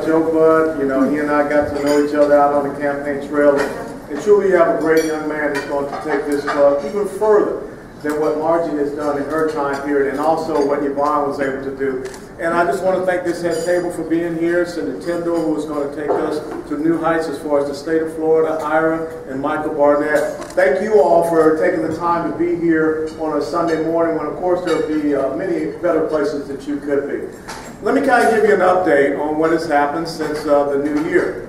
Joe Budd. You know, he and I got to know each other out on the campaign trail. And truly, you have a great young man who's going to take this club even further than what Margie has done in her time period, and also what Yvonne was able to do. And I just want to thank this head table for being here. It's Nintendo who is going to take us to new heights as far as the state of Florida, Ira and Michael Barnett. Thank you all for taking the time to be here on a Sunday morning when, of course, there will be many better places that you could be. Let me kind of give you an update on what has happened since the new year.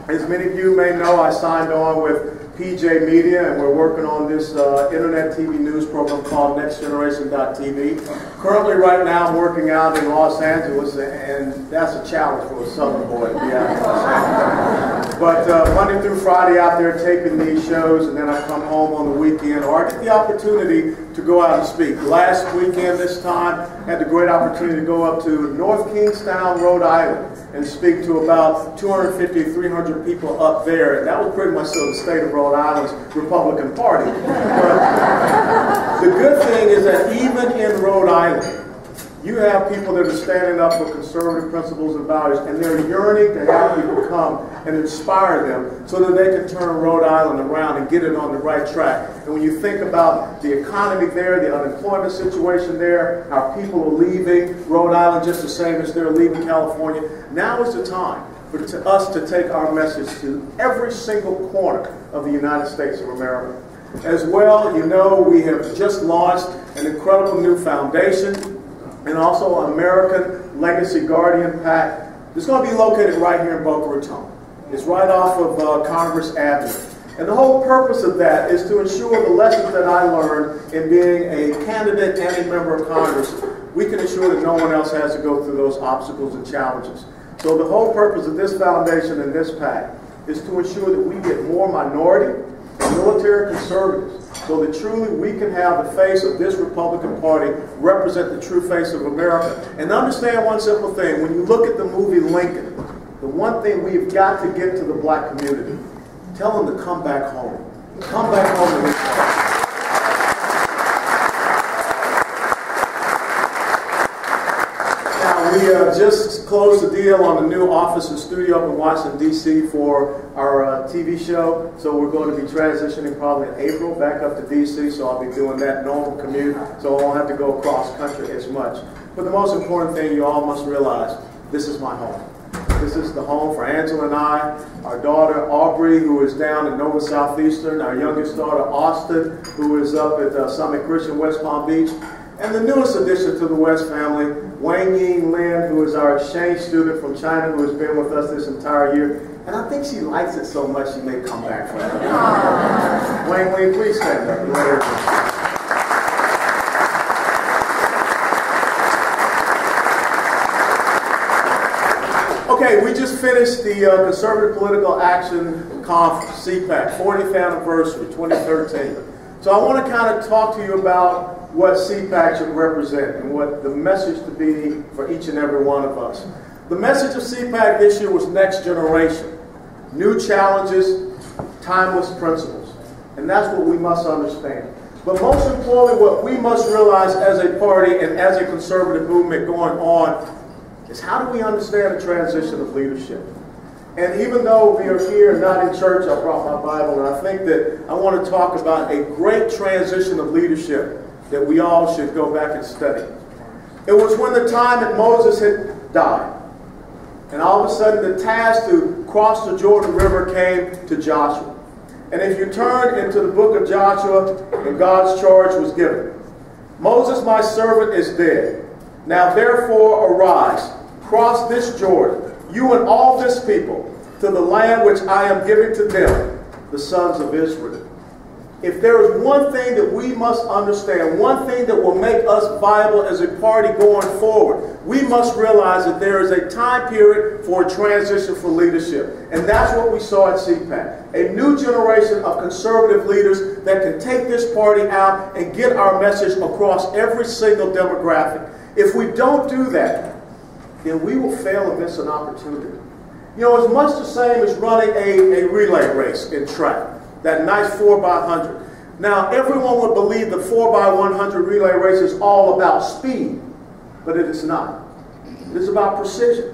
As many of you may know, I signed on with PJ Media, and we're working on this internet TV news program called NextGeneration.tv. Currently, right now, I'm working out in Los Angeles, and that's a challenge for a Southern boy to be out in Los Angeles. But Monday through Friday out there taping these shows, and then I come home on the weekend, or I get the opportunity to go out and speak. Last weekend, this time, I had the great opportunity to go up to North Kingstown, Rhode Island, and speak to about 250, 300 people up there. And that was pretty much so the state of Rhode Island's Republican Party. But the good thing is that even in Rhode Island, you have people that are standing up for conservative principles and values, and they're yearning to have people come and inspire them so that they can turn Rhode Island around and get it on the right track. And when you think about the economy there, the unemployment situation there, how people are leaving Rhode Island just the same as they're leaving California, now is the time for us to take our message to every single corner of the United States of America. As well, you know, we have just launched an incredible new foundation, and also an American Legacy Guardian PAC. It's going to be located right here in Boca Raton. It's right off of Congress Avenue. And the whole purpose of that is to ensure the lessons that I learned in being a candidate and a member of Congress, we can ensure that no one else has to go through those obstacles and challenges. So the whole purpose of this foundation and this PAC is to ensure that we get more minority and military conservatives, so that truly we can have the face of this Republican Party represent the true face of America. And understand one simple thing: when you look at the movie Lincoln, the one thing we've got to get to the black community, tell them to come back home. Come back home to this country. Now, we just closed the deal on a new office and studio up in Washington, D.C. for our TV show. So we're going to be transitioning probably in April back up to D.C. So I'll be doing that normal commute, so I won't have to go across country as much. But the most important thing you all must realize, this is my home. This is the home for Angela and I, our daughter Aubrey, who is down in Nova Southeastern, our youngest daughter Austin, who is up at Summit Christian, West Palm Beach, and the newest addition to the West family, Wang Ying Lin, who is our exchange student from China, who has been with us this entire year. And I think she likes it so much she may come back for it. Wang Lin, please stand up. Okay, we just finished the Conservative Political Action Conference, CPAC, 40th anniversary, 2013. So I want to kind of talk to you about what CPAC should represent and what the message to be for each and every one of us. The message of CPAC this year was next generation, new challenges, timeless principles. And that's what we must understand. But most importantly, what we must realize as a party and as a conservative movement going on is how do we understand the transition of leadership? And even though we are here not in church, I brought my Bible, and I think that I want to talk about a great transition of leadership that we all should go back and study. It was when the time that Moses had died, and all of a sudden the task to cross the Jordan River came to Joshua. And if you turn into the book of Joshua, and God's charge was given, Moses, my servant, is dead. Now therefore arise, cross this Jordan, you and all this people, to the land which I am giving to them, the sons of Israel. If there is one thing that we must understand, one thing that will make us viable as a party going forward, we must realize that there is a time period for a transition for leadership. And that's what we saw at CPAC. A new generation of conservative leaders that can take this party out and get our message across every single demographic. If we don't do that, then we will fail and miss an opportunity. You know, it's much the same as running a relay race in track. That nice 4x100. Now, everyone would believe the 4x100 relay race is all about speed, but it is not. It is about precision.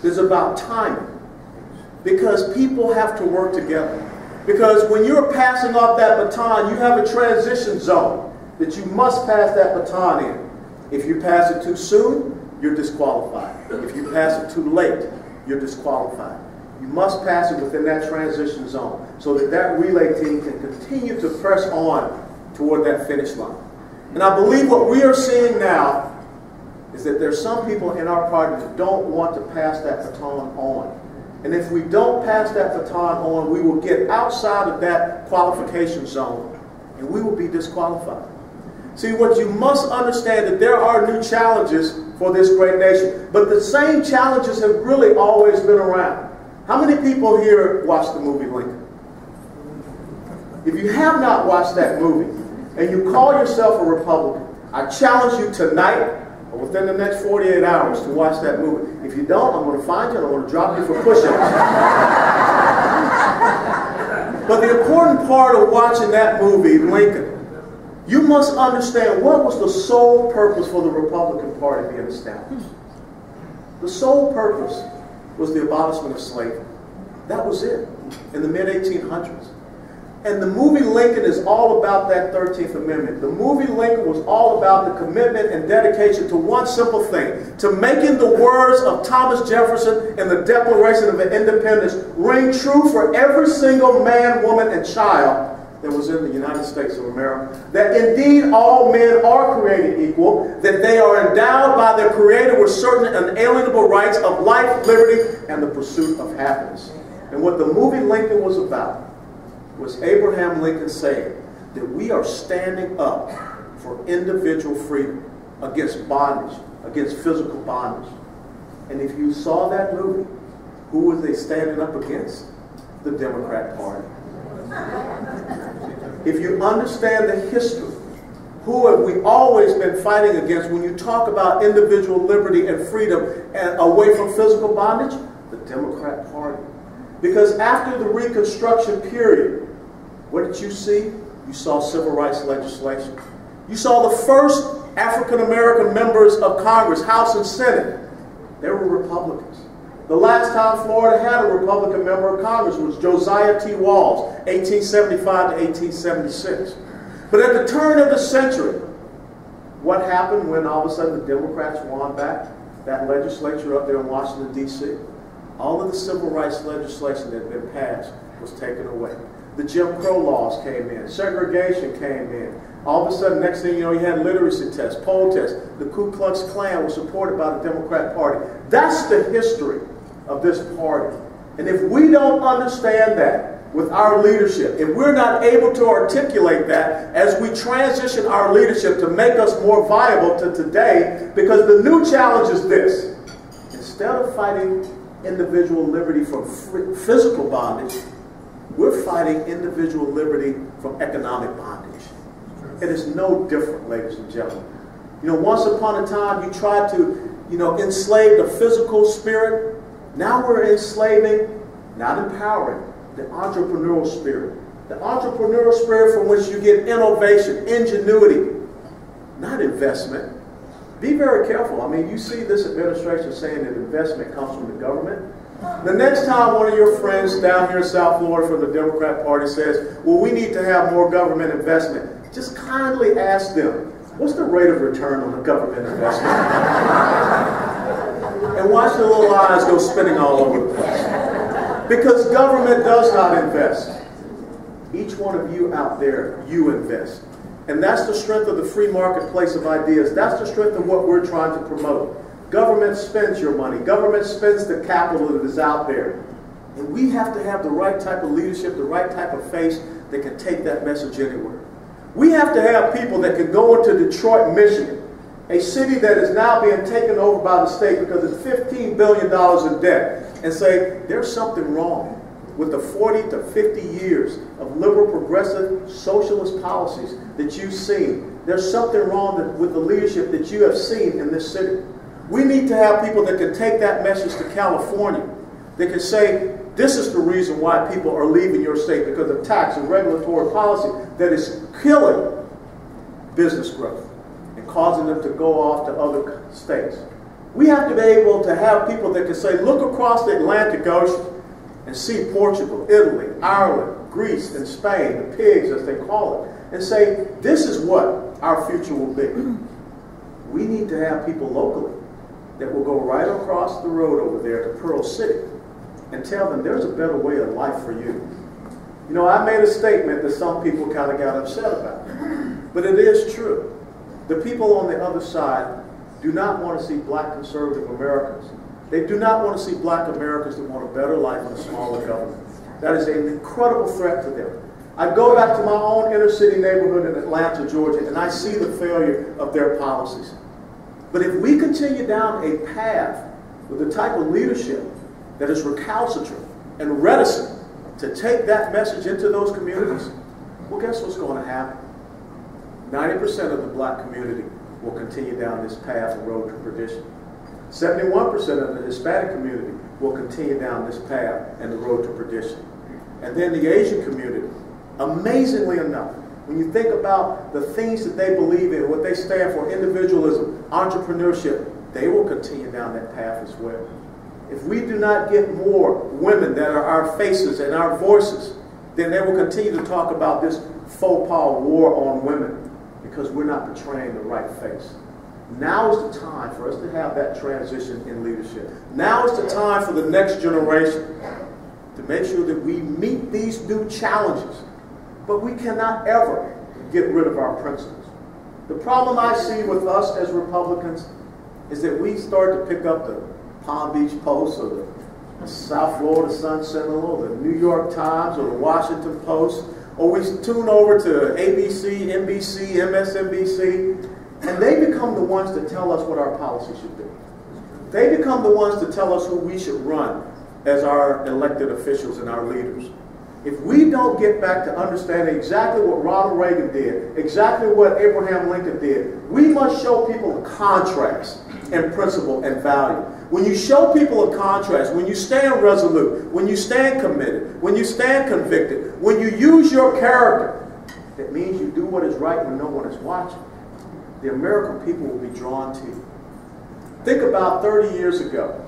It's about timing. Because people have to work together. Because when you're passing off that baton, you have a transition zone that you must pass that baton in. If you pass it too soon, you're disqualified. If you pass it too late, you're disqualified. You must pass it within that transition zone so that that relay team can continue to press on toward that finish line. And I believe what we are seeing now is that there's some people in our party that don't want to pass that baton on. And if we don't pass that baton on, we will get outside of that qualification zone and we will be disqualified. See, what you must understand that there are new challenges for this great nation, but the same challenges have really always been around. How many people here watched the movie Lincoln? If you have not watched that movie and you call yourself a Republican, I challenge you tonight or within the next 48 hours to watch that movie. If you don't, I'm going to find you and I'm going to drop you for push-ups. But the important part of watching that movie, Lincoln, you must understand what was the sole purpose for the Republican Party being established. The sole purpose was the abolishment of slavery. That was it in the mid-1800s. And the movie Lincoln is all about that 13th Amendment. The movie Lincoln was all about the commitment and dedication to one simple thing, to making the words of Thomas Jefferson in the Declaration of Independence ring true for every single man, woman, and child that was in the United States of America. That indeed all men are created equal, that they are endowed by their Creator with certain unalienable rights of life, liberty, and the pursuit of happiness. And what the movie Lincoln was about was Abraham Lincoln saying that we are standing up for individual freedom against bondage, against physical bondage. And if you saw that movie, who was they standing up against? The Democrat Party. If you understand the history, who have we always been fighting against when you talk about individual liberty and freedom and away from physical bondage? The Democrat Party. Because after the Reconstruction period, what did you see? You saw civil rights legislation. You saw the first African-American members of Congress, House and Senate. They were Republicans. The last time Florida had a Republican member of Congress was Josiah T. Walls, 1875 to 1876. But at the turn of the century, what happened when all of a sudden the Democrats won back that legislature up there in Washington, D.C.? All of the civil rights legislation that had been passed was taken away. The Jim Crow laws came in. Segregation came in. All of a sudden, next thing you know, you had literacy tests, poll tests. The Ku Klux Klan was supported by the Democrat Party. That's the history of this party. And if we don't understand that with our leadership, if we're not able to articulate that as we transition our leadership to make us more viable to today, because the new challenge is this. Instead of fighting individual liberty from physical bondage, we're fighting individual liberty from economic bondage. It is no different, ladies and gentlemen. You know, once upon a time you tried to, enslave the physical spirit. Now we're enslaving, not empowering, the entrepreneurial spirit. The entrepreneurial spirit from which you get innovation, ingenuity, not investment. Be very careful. I mean, you see this administration saying that investment comes from the government. The next time one of your friends down here in South Florida from the Democrat Party says, well, we need to have more government investment, just kindly ask them, what's the rate of return on the government investment? And watch their little eyes go spinning all over the place. Because government does not invest. Each one of you out there, you invest. And that's the strength of the free marketplace of ideas. That's the strength of what we're trying to promote. Government spends your money. Government spends the capital that is out there. And we have to have the right type of leadership, the right type of face that can take that message anywhere. We have to have people that can go into Detroit, Michigan, a city that is now being taken over by the state because it's $15 billion in debt, and say, there's something wrong with the 40 to 50 years of liberal, progressive, socialist policies that you've seen. There's something wrong with the leadership that you have seen in this city. We need to have people that can take that message to California. They can say, this is the reason why people are leaving your state, because of tax and regulatory policy that is killing business growth and causing them to go off to other states. We have to be able to have people that can say, look across the Atlantic Ocean and see Portugal, Italy, Ireland, Greece, and Spain, the pigs as they call it, and say, this is what our future will be. We need to have people locally that will go right across the road over there to Pearl City and tell them there's a better way of life for you. You know, I made a statement that some people kind of got upset about, but it is true. The people on the other side do not want to see black conservative Americans. They do not want to see black Americans that want a better life and a smaller government. That is an incredible threat to them. I go back to my own inner city neighborhood in Atlanta, Georgia, and I see the failure of their policies. But if we continue down a path with the type of leadership that is recalcitrant and reticent to take that message into those communities, well, guess what's going to happen? 90% of the black community will continue down this path and road to perdition. 71% of the Hispanic community will continue down this path and the road to perdition. And then the Asian community, amazingly enough, when you think about the things that they believe in, what they stand for, individualism, entrepreneurship, they will continue down that path as well. If we do not get more women that are our faces and our voices, then they will continue to talk about this faux pas war on women because we're not portraying the right face. Now is the time for us to have that transition in leadership. Now is the time for the next generation to make sure that we meet these new challenges. But we cannot ever get rid of our principles. The problem I see with us as Republicans is that we start to pick up the Palm Beach Post or the South Florida Sun Sentinel or the New York Times or the Washington Post, or we tune over to ABC, NBC, MSNBC, and they become the ones to tell us what our policy should be. They become the ones to tell us who we should run as our elected officials and our leaders. If we don't get back to understanding exactly what Ronald Reagan did, exactly what Abraham Lincoln did, we must show people a contrast in principle and value. When you show people a contrast, when you stand resolute, when you stand committed, when you stand convicted, when you use your character, it means you do what is right when no one is watching. The American people will be drawn to you. Think about 30 years ago,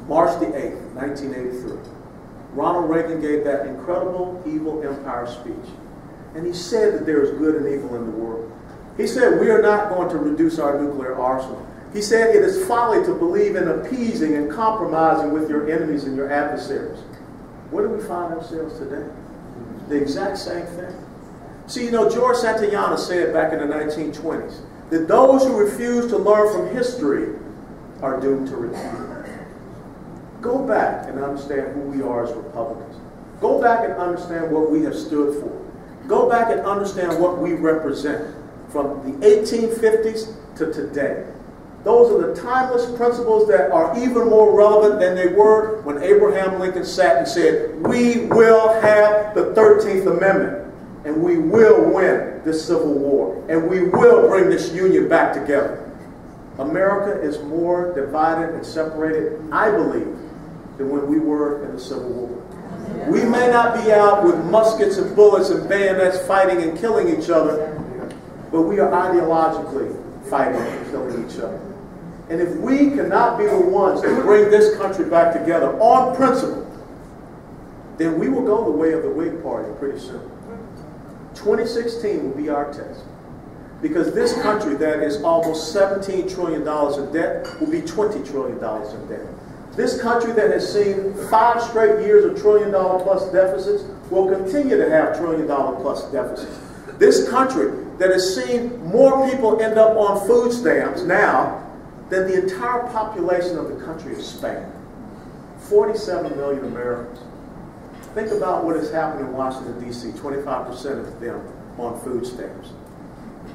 March the 8th, 1983. Ronald Reagan gave that incredible evil empire speech. And he said that there is good and evil in the world. He said we are not going to reduce our nuclear arsenal. He said it is folly to believe in appeasing and compromising with your enemies and your adversaries. Where do we find ourselves today? The exact same thing. See, you know, George Santayana said back in the 1920s that those who refuse to learn from history are doomed to repeat it. Go back and understand who we are as Republicans. Go back and understand what we have stood for. Go back and understand what we represent from the 1850s to today. Those are the timeless principles that are even more relevant than they were when Abraham Lincoln sat and said, we will have the 13th Amendment, and we will win this Civil War, and we will bring this union back together. America is more divided and separated, I believe, than when we were in the Civil War. We may not be out with muskets and bullets and bayonets fighting and killing each other, but we are ideologically fighting and killing each other. And if we cannot be the ones that bring this country back together on principle, then we will go the way of the Whig Party pretty soon. 2016 will be our test. Because this country that is almost $17 trillion in debt will be $20 trillion in debt. This country that has seen 5 straight years of $1 trillion plus deficits will continue to have $1 trillion plus deficits. This country that has seen more people end up on food stamps now than the entire population of the country of Spain. 47 million Americans. Think about what has happened in Washington, D.C., 25% of them on food stamps.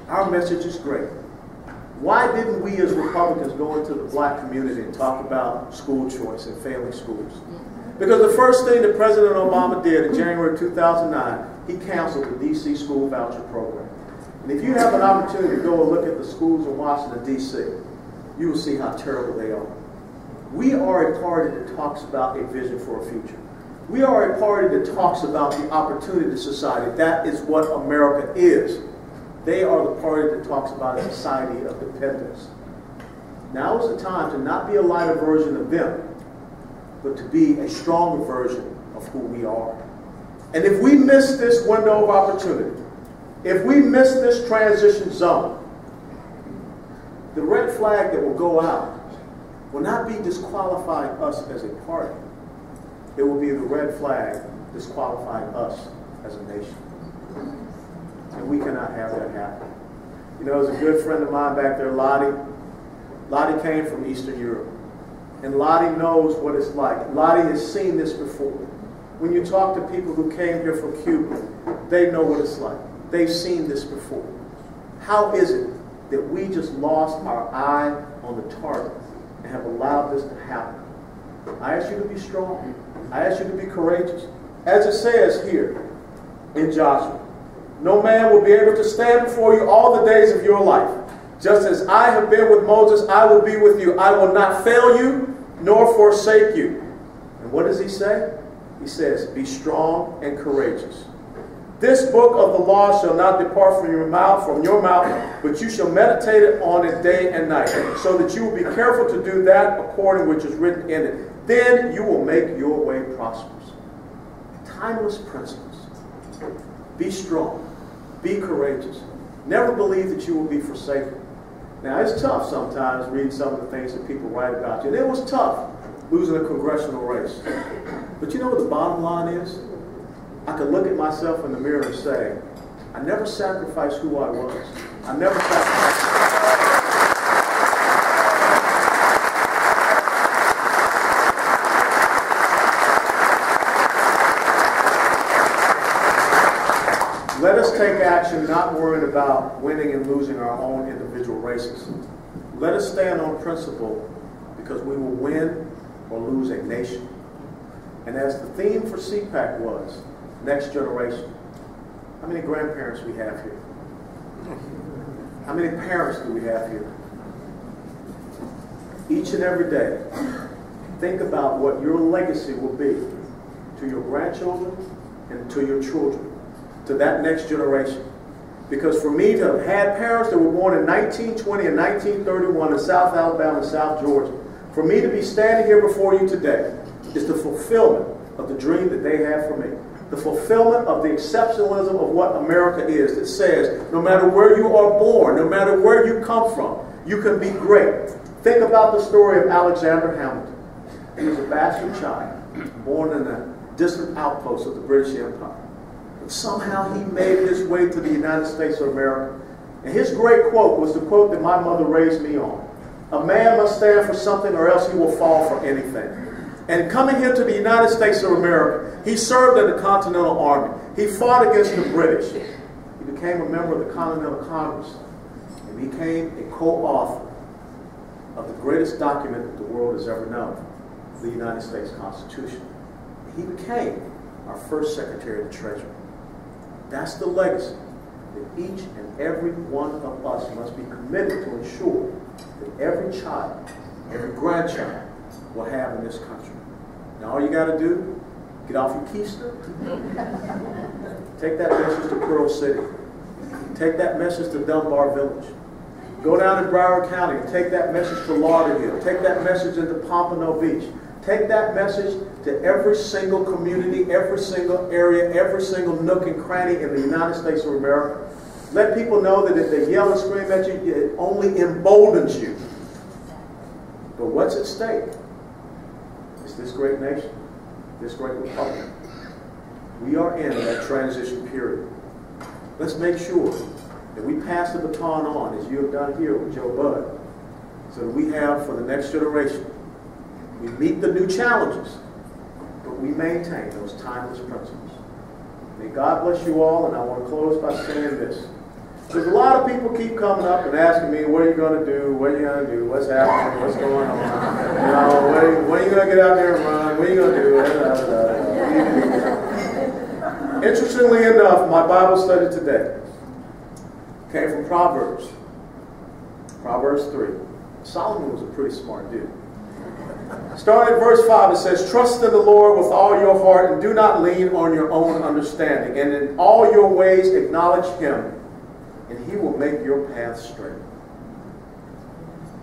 Our message is great. Why didn't we as Republicans go into the black community and talk about school choice and failing schools? Because the first thing that President Obama did in January 2009, he canceled the D.C. school voucher program. And if you have an opportunity to go and look at the schools in Washington, D.C., you will see how terrible they are. We are a party that talks about a vision for a future. We are a party that talks about the opportunity society. That is what America is. They are the party that talks about a society of dependence. Now is the time to not be a lighter version of them, but to be a stronger version of who we are. And if we miss this window of opportunity, if we miss this transition zone, the red flag that will go out will not be disqualifying us as a party. It will be the red flag disqualifying us as a nation. And we cannot have that happen. You know, there's a good friend of mine back there, Lottie. Lottie came from Eastern Europe. And Lottie knows what it's like. Lottie has seen this before. When you talk to people who came here from Cuba, they know what it's like. They've seen this before. How is it that we just lost our eye on the target and have allowed this to happen? I ask you to be strong. I ask you to be courageous. As it says here in Joshua, no man will be able to stand before you all the days of your life. Just as I have been with Moses, I will be with you. I will not fail you nor forsake you. And what does he say? He says, be strong and courageous. This book of the law shall not depart from your mouth, but you shall meditate on it day and night, so that you will be careful to do that according which is written in it. Then you will make your way prosperous. Timeless principles. Be strong. Be courageous. Never believe that you will be forsaken. Now, it's tough sometimes reading some of the things that people write about you. And it was tough losing a congressional race. But you know what the bottom line is? I could look at myself in the mirror and say, I never sacrificed who I was. I never sacrificed. Let us take action, not worrying about winning and losing our own individual races. Let us stand on principle, because we will win or lose a nation. And as the theme for CPAC was, next generation. How many grandparents we have here? How many parents do we have here? Each and every day, think about what your legacy will be to your grandchildren and to your children, to that next generation. Because for me to have had parents that were born in 1920 and 1931 in South Alabama and South Georgia, for me to be standing here before you today is the fulfillment of the dream that they had for me. The fulfillment of the exceptionalism of what America is, that says no matter where you are born, no matter where you come from, you can be great. Think about the story of Alexander Hamilton. He was a bastard child, born in a distant outpost of the British Empire. But somehow he made his way to the United States of America. And his great quote was the quote that my mother raised me on. A man must stand for something or else he will fall for anything. And coming here to the United States of America, he served in the Continental Army. He fought against the British. He became a member of the Continental Congress and became a co-author of the greatest document that the world has ever known, the United States Constitution. He became our first Secretary of the Treasury. That's the legacy that each and every one of us must be committed to ensure that every child, every grandchild will have in this country. Now all you got to do, get off your keister, take that message to Pearl City, take that message to Dunbar Village, go down to Broward County and take that message to Lauderdale, take that message into Pompano Beach, take that message to every single community, every single area, every single nook and cranny in the United States of America. Let people know that if they yell and scream at you, it only emboldens you. But what's at stake? It's this great nation, this great republic. We are in that transition period. Let's make sure that we pass the baton on, as you have done here with Joe Budd, so that we have for the next generation. We meet the new challenges, but we maintain those timeless principles. May God bless you all, and I want to close by saying this. Because a lot of people keep coming up and asking me, what are you going to do? What are you going to do? What's happening? What's going on? You know, when are you going to get out there and run? What are you going to do? Interestingly enough, my Bible study today came from Proverbs. Proverbs 3. Solomon was a pretty smart dude. Starting at verse 5, it says, trust in the Lord with all your heart and do not lean on your own understanding. And in all your ways acknowledge him, and he will make your path straight.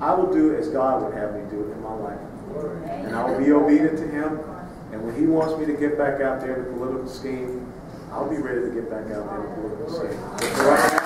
I will do as God would have me do in my life. And I will be obedient to Him. And when He wants me to get back out there in the political scheme, I'll be ready to get back out there in the political scheme. But for right now,